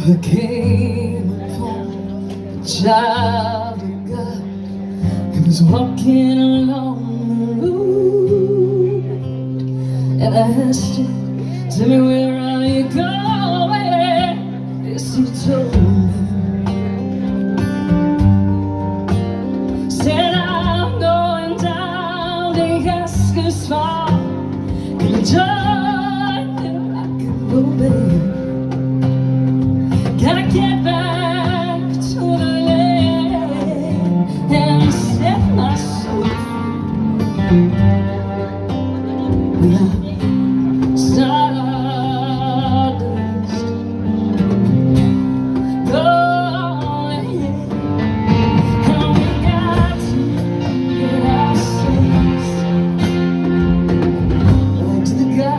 I came upon a child of God. He was walking along the road, and I asked him, "Tell me, where are you going?" Yes, he told me. Said, "I'm going down to Oscar's farm. Can you join me? I can go, baby. Gotta get back to the land and set my soul free. We are stardust, golden, and we got to get ourselves back to the guy.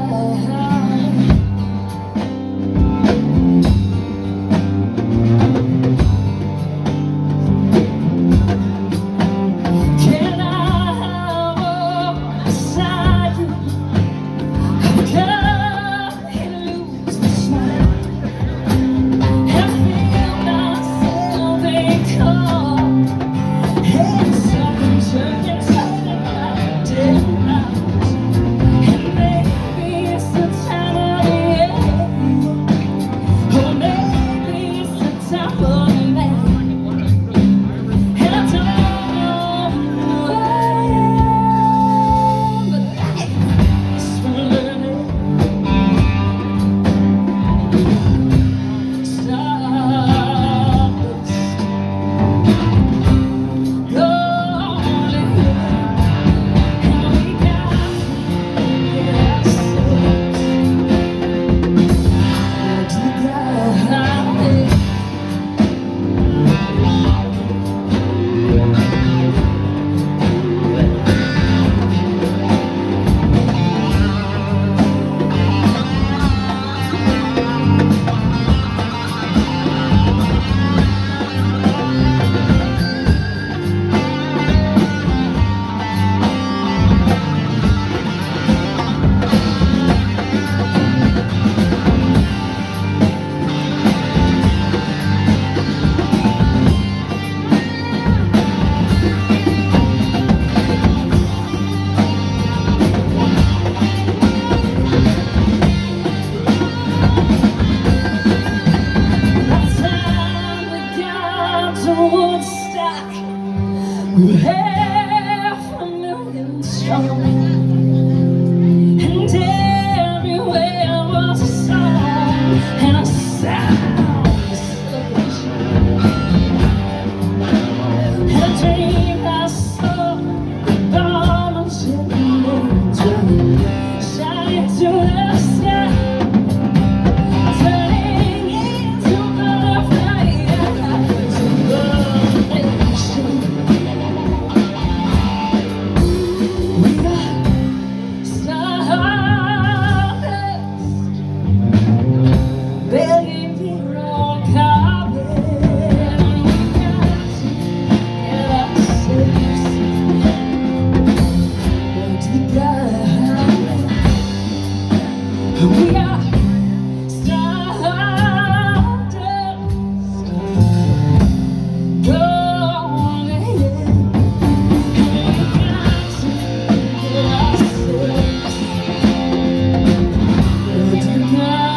We were 500,000 strong, and everywhere was a song and a sound of celebration. And a dream I saw, the diamonds in the moonlight shining to the sky, turning into butterflies of golden. We are stardust, golden, and we got to get ourselves back to God.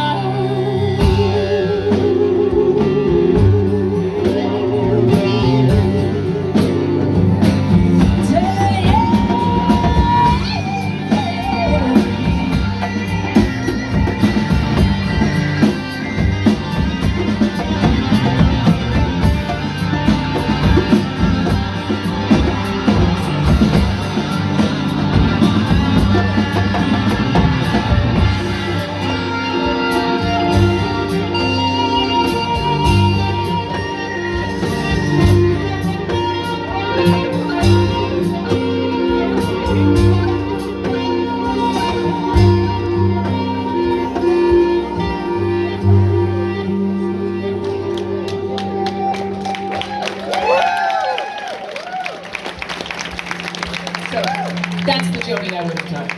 So that's the Joni I would have done.